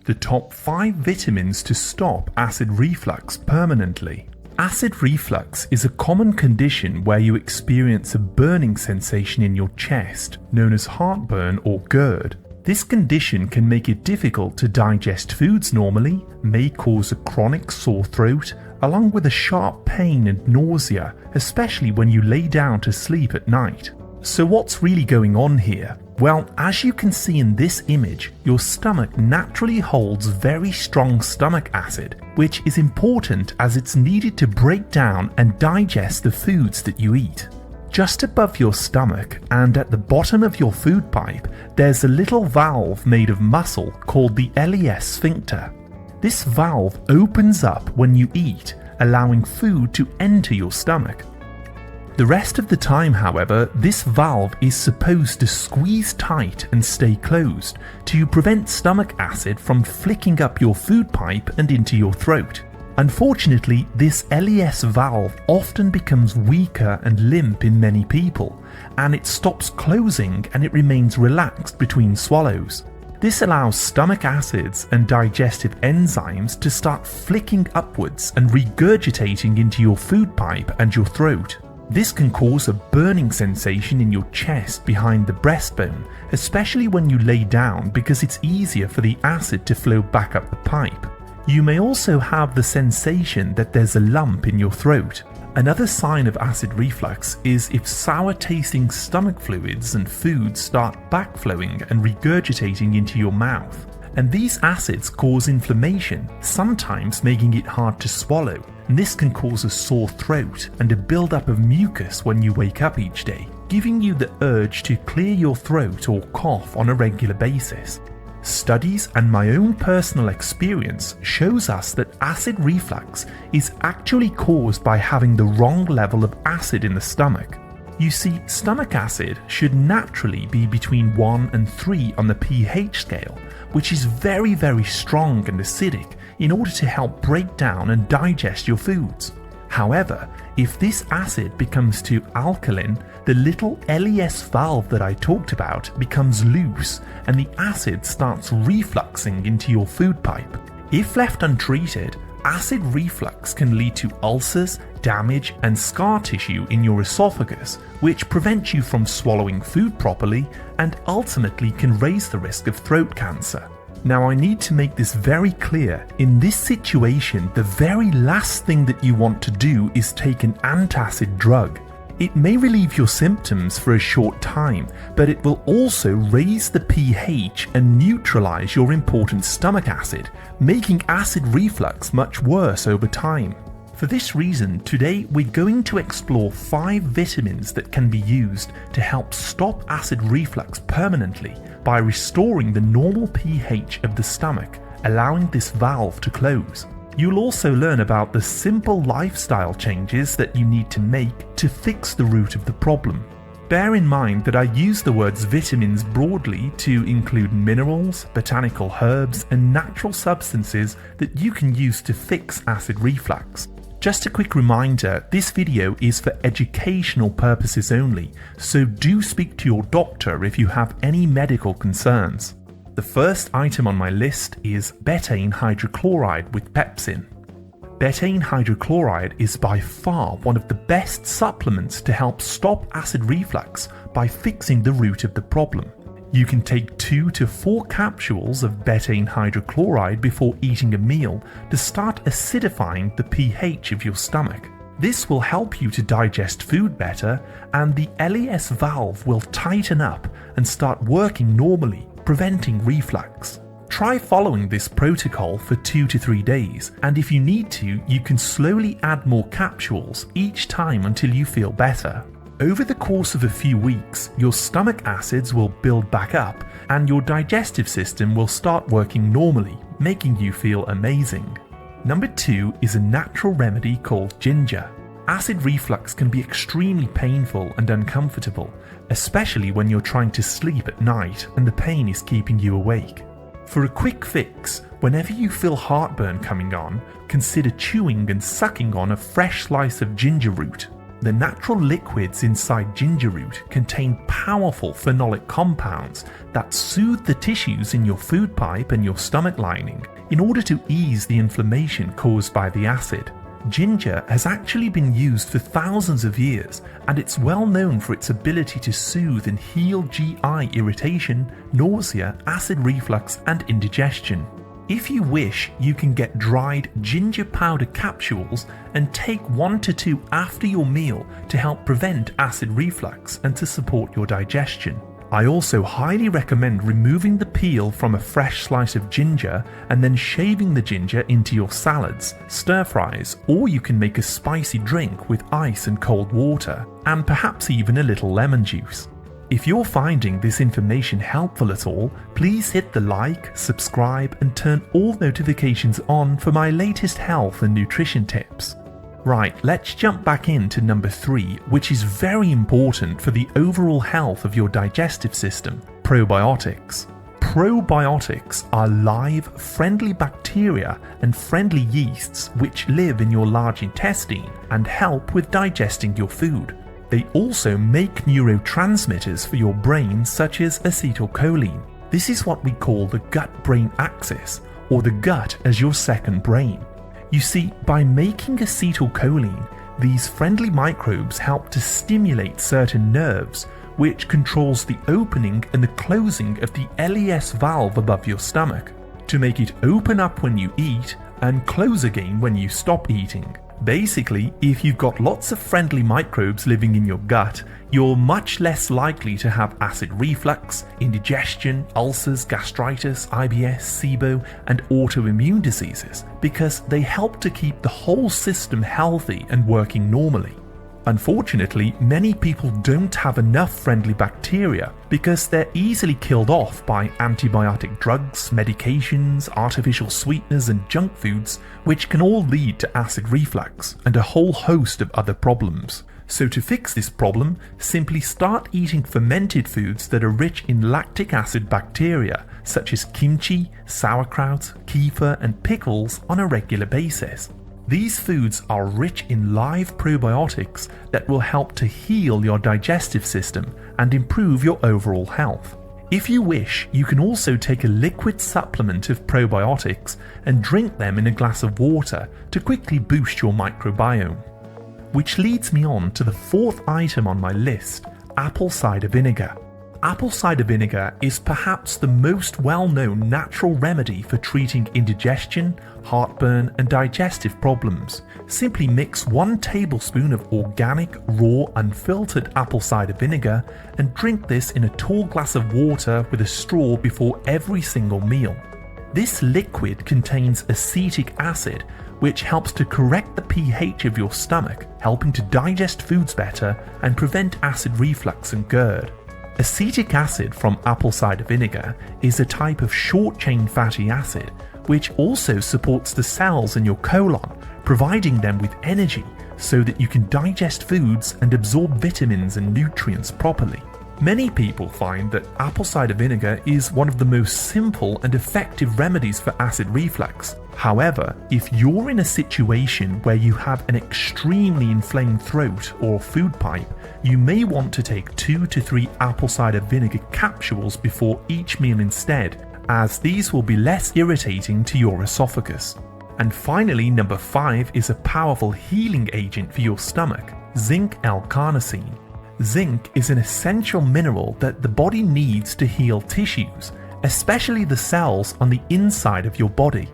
the top 5 vitamins to stop acid reflux permanently. Acid reflux is a common condition where you experience a burning sensation in your chest, known as heartburn or GERD. This condition can make it difficult to digest foods normally, may cause a chronic sore throat, along with a sharp pain and nausea, especially when you lay down to sleep at night. So what's really going on here? Well, as you can see in this image, your stomach naturally holds very strong stomach acid, which is important as it's needed to break down and digest the foods that you eat. Just above your stomach and at the bottom of your food pipe, there's a little valve made of muscle called the LES sphincter. This valve opens up when you eat, allowing food to enter your stomach. The rest of the time, however, this valve is supposed to squeeze tight and stay closed to prevent stomach acid from flicking up your food pipe and into your throat. Unfortunately, this LES valve often becomes weaker and limp in many people, and it stops closing and it remains relaxed between swallows. This allows stomach acids and digestive enzymes to start flicking upwards and regurgitating into your food pipe and your throat. This can cause a burning sensation in your chest behind the breastbone, especially when you lay down because it's easier for the acid to flow back up the pipe. You may also have the sensation that there's a lump in your throat. Another sign of acid reflux is if sour-tasting stomach fluids and foods start backflowing and regurgitating into your mouth. And these acids cause inflammation, sometimes making it hard to swallow. And this can cause a sore throat and a buildup of mucus when you wake up each day, giving you the urge to clear your throat or cough on a regular basis. Studies and my own personal experience shows us that acid reflux is actually caused by having the wrong level of acid in the stomach. You see, stomach acid should naturally be between 1 and 3 on the pH scale, which is very, very strong and acidic in order to help break down and digest your foods. However, if this acid becomes too alkaline, the little LES valve that I talked about becomes loose and the acid starts refluxing into your food pipe. If left untreated, acid reflux can lead to ulcers, damage and scar tissue in your esophagus, which prevents you from swallowing food properly and ultimately can raise the risk of throat cancer. Now, I need to make this very clear. In this situation, the very last thing that you want to do is take an antacid drug. It may relieve your symptoms for a short time, but it will also raise the pH and neutralize your important stomach acid, making acid reflux much worse over time. For this reason, today we're going to explore 5 vitamins that can be used to help stop acid reflux permanently by restoring the normal pH of the stomach, allowing this valve to close. You'll also learn about the simple lifestyle changes that you need to make to fix the root of the problem. Bear in mind that I use the words vitamins broadly to include minerals, botanical herbs, and natural substances that you can use to fix acid reflux. Just a quick reminder, this video is for educational purposes only, so do speak to your doctor if you have any medical concerns. The first item on my list is betaine hydrochloride with pepsin. Betaine hydrochloride is by far one of the best supplements to help stop acid reflux by fixing the root of the problem. You can take 2 to 4 capsules of betaine hydrochloride before eating a meal to start acidifying the pH of your stomach. This will help you to digest food better, and the LES valve will tighten up and start working normally, preventing reflux. Try following this protocol for 2 to 3 days, and if you need to, you can slowly add more capsules each time until you feel better. Over the course of a few weeks, your stomach acids will build back up and your digestive system will start working normally, making you feel amazing. Number 2 is a natural remedy called ginger. Acid reflux can be extremely painful and uncomfortable, especially when you're trying to sleep at night and the pain is keeping you awake. For a quick fix, whenever you feel heartburn coming on, consider chewing and sucking on a fresh slice of ginger root. The natural liquids inside ginger root contain powerful phenolic compounds that soothe the tissues in your food pipe and your stomach lining in order to ease the inflammation caused by the acid. Ginger has actually been used for thousands of years, and it's well known for its ability to soothe and heal GI irritation, nausea, acid reflux, and indigestion. If you wish, you can get dried ginger powder capsules and take 1 to 2 after your meal to help prevent acid reflux and to support your digestion. I also highly recommend removing the peel from a fresh slice of ginger and then shaving the ginger into your salads, stir fries, or you can make a spicy drink with ice and cold water, and perhaps even a little lemon juice. If you're finding this information helpful at all, please hit the like, subscribe, and turn all notifications on for my latest health and nutrition tips. Right, let's jump back into number 3, which is very important for the overall health of your digestive system: probiotics. Probiotics are live, friendly bacteria and friendly yeasts which live in your large intestine and help with digesting your food. They also make neurotransmitters for your brain, such as acetylcholine. This is what we call the gut-brain axis, or the gut as your second brain. You see, by making acetylcholine, these friendly microbes help to stimulate certain nerves, which controls the opening and the closing of the LES valve above your stomach, to make it open up when you eat and close again when you stop eating. Basically, if you've got lots of friendly microbes living in your gut, you're much less likely to have acid reflux, indigestion, ulcers, gastritis, IBS, SIBO, and autoimmune diseases, because they help to keep the whole system healthy and working normally. Unfortunately, many people don't have enough friendly bacteria because they're easily killed off by antibiotic drugs, medications, artificial sweeteners, and junk foods, which can all lead to acid reflux and a whole host of other problems. So to fix this problem, simply start eating fermented foods that are rich in lactic acid bacteria, such as kimchi, sauerkraut, kefir, and pickles on a regular basis. These foods are rich in live probiotics that will help to heal your digestive system and improve your overall health. If you wish, you can also take a liquid supplement of probiotics and drink them in a glass of water to quickly boost your microbiome. Which leads me on to the 4th item on my list: apple cider vinegar. Apple cider vinegar is perhaps the most well-known natural remedy for treating indigestion, heartburn, and digestive problems. Simply mix 1 tablespoon of organic, raw, unfiltered apple cider vinegar and drink this in a tall glass of water with a straw before every single meal. This liquid contains acetic acid, which helps to correct the pH of your stomach, helping to digest foods better and prevent acid reflux and GERD. Acetic acid from apple cider vinegar is a type of short-chain fatty acid, which also supports the cells in your colon, providing them with energy so that you can digest foods and absorb vitamins and nutrients properly. Many people find that apple cider vinegar is one of the most simple and effective remedies for acid reflux. However, if you're in a situation where you have an extremely inflamed throat or food pipe, you may want to take 2 to 3 apple cider vinegar capsules before each meal instead, as these will be less irritating to your esophagus. And finally, number 5 is a powerful healing agent for your stomach: zinc L-carnosine. Zinc is an essential mineral that the body needs to heal tissues, especially the cells on the inside of your body.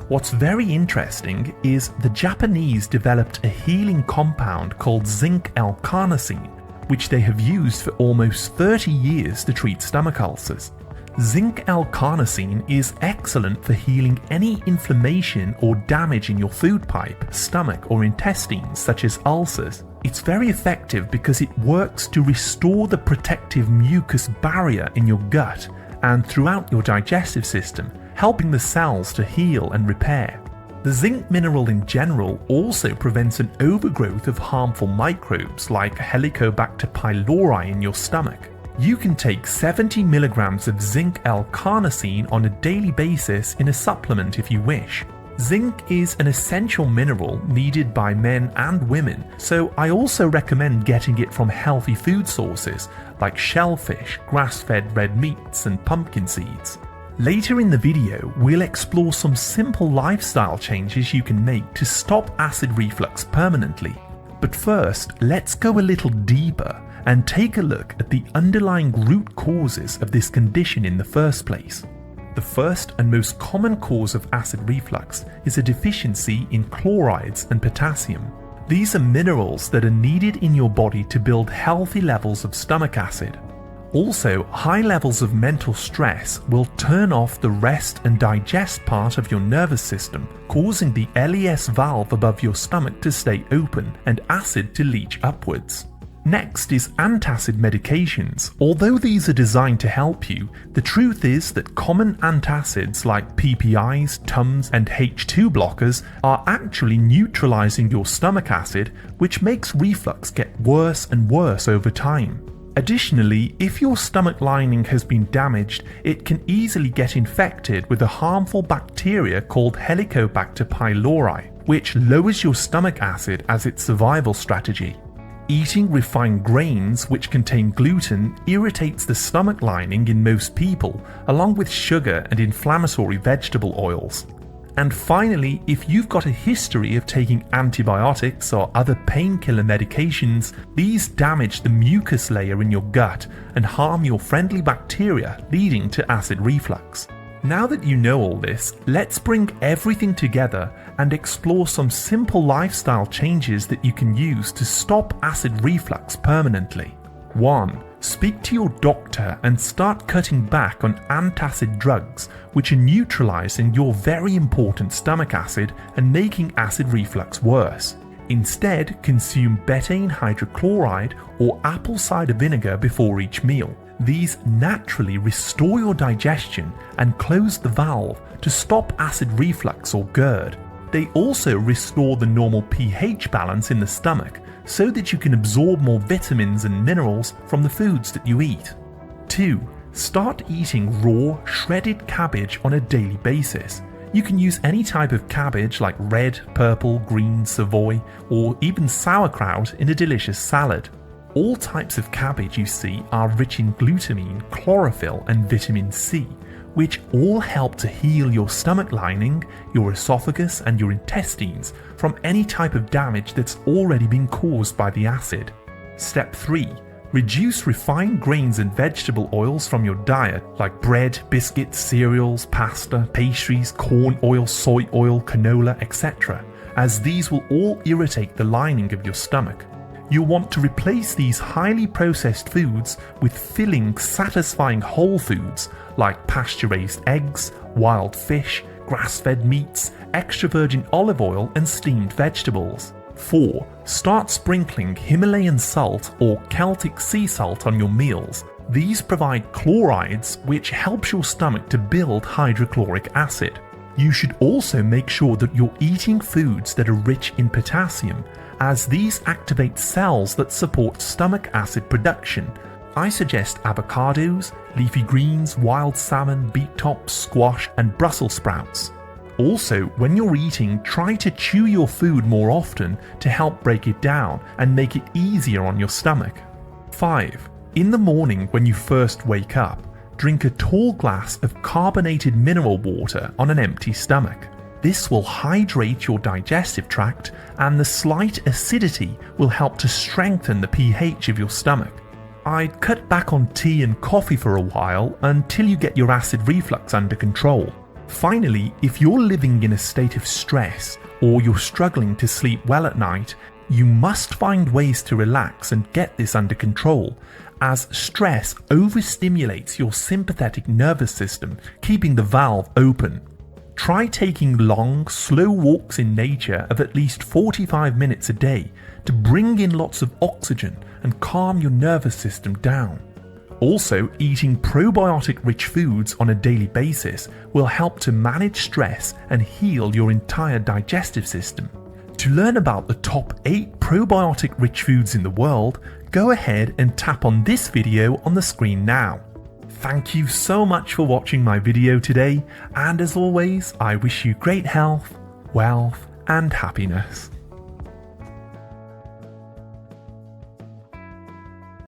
What's very interesting is the Japanese developed a healing compound called zinc L-carnosine, which they have used for almost 30 years to treat stomach ulcers. Zinc L-carnosine is excellent for healing any inflammation or damage in your food pipe, stomach, or intestines, such as ulcers. It's very effective because it works to restore the protective mucus barrier in your gut and throughout your digestive system, helping the cells to heal and repair. The zinc mineral in general also prevents an overgrowth of harmful microbes like Helicobacter pylori in your stomach. You can take 70 milligrams of zinc L-carnosine on a daily basis in a supplement if you wish. Zinc is an essential mineral needed by men and women, so I also recommend getting it from healthy food sources like shellfish, grass-fed red meats, and pumpkin seeds. Later in the video, we'll explore some simple lifestyle changes you can make to stop acid reflux permanently. But first, let's go a little deeper and take a look at the underlying root causes of this condition in the first place. The first and most common cause of acid reflux is a deficiency in chlorides and potassium. These are minerals that are needed in your body to build healthy levels of stomach acid. Also, high levels of mental stress will turn off the rest and digest part of your nervous system, causing the LES valve above your stomach to stay open and acid to leach upwards. Next is antacid medications. Although these are designed to help you, the truth is that common antacids like PPIs, TUMS, and H2 blockers are actually neutralizing your stomach acid, which makes reflux get worse and worse over time. Additionally, if your stomach lining has been damaged, it can easily get infected with a harmful bacteria called Helicobacter pylori, which lowers your stomach acid as its survival strategy. Eating refined grains which contain gluten irritates the stomach lining in most people, along with sugar and inflammatory vegetable oils. And finally, if you've got a history of taking antibiotics or other painkiller medications, these damage the mucus layer in your gut and harm your friendly bacteria, leading to acid reflux. Now that you know all this, let's bring everything together and explore some simple lifestyle changes that you can use to stop acid reflux permanently. 1. Speak to your doctor and start cutting back on antacid drugs, which are neutralizing your very important stomach acid and making acid reflux worse. Instead, consume betaine hydrochloride or apple cider vinegar before each meal. These naturally restore your digestion and close the valve to stop acid reflux or GERD. They also restore the normal pH balance in the stomach so that you can absorb more vitamins and minerals from the foods that you eat. 2. Start eating raw, shredded cabbage on a daily basis. You can use any type of cabbage like red, purple, green, Savoy, or even sauerkraut in a delicious salad. All types of cabbage you see are rich in glutamine, chlorophyll, and vitamin C, which all help to heal your stomach lining, your esophagus, and your intestines from any type of damage that's already been caused by the acid. Step 3. Reduce refined grains and vegetable oils from your diet, like bread, biscuits, cereals, pasta, pastries, corn oil, soy oil, canola, etc., as these will all irritate the lining of your stomach. You'll want to replace these highly processed foods with filling, satisfying whole foods like pasture-raised eggs, wild fish, grass-fed meats, extra virgin olive oil, and steamed vegetables. 4. Start sprinkling Himalayan salt or Celtic sea salt on your meals. These provide chlorides, which helps your stomach to build hydrochloric acid. You should also make sure that you're eating foods that are rich in potassium, as these activate cells that support stomach acid production. I suggest avocados, leafy greens, wild salmon, beet tops, squash, and Brussels sprouts. Also, when you're eating, try to chew your food more often to help break it down and make it easier on your stomach. 5. In the morning when you first wake up, drink a tall glass of carbonated mineral water on an empty stomach. This will hydrate your digestive tract, and the slight acidity will help to strengthen the pH of your stomach. I'd cut back on tea and coffee for a while until you get your acid reflux under control. Finally, if you're living in a state of stress or you're struggling to sleep well at night, you must find ways to relax and get this under control, as stress overstimulates your sympathetic nervous system, keeping the valve open. Try taking long, slow walks in nature of at least 45 minutes a day to bring in lots of oxygen and calm your nervous system down. Also, eating probiotic-rich foods on a daily basis will help to manage stress and heal your entire digestive system. To learn about the top 8 probiotic-rich foods in the world, go ahead and tap on this video on the screen now. Thank you so much for watching my video today, and as always, I wish you great health, wealth, and happiness.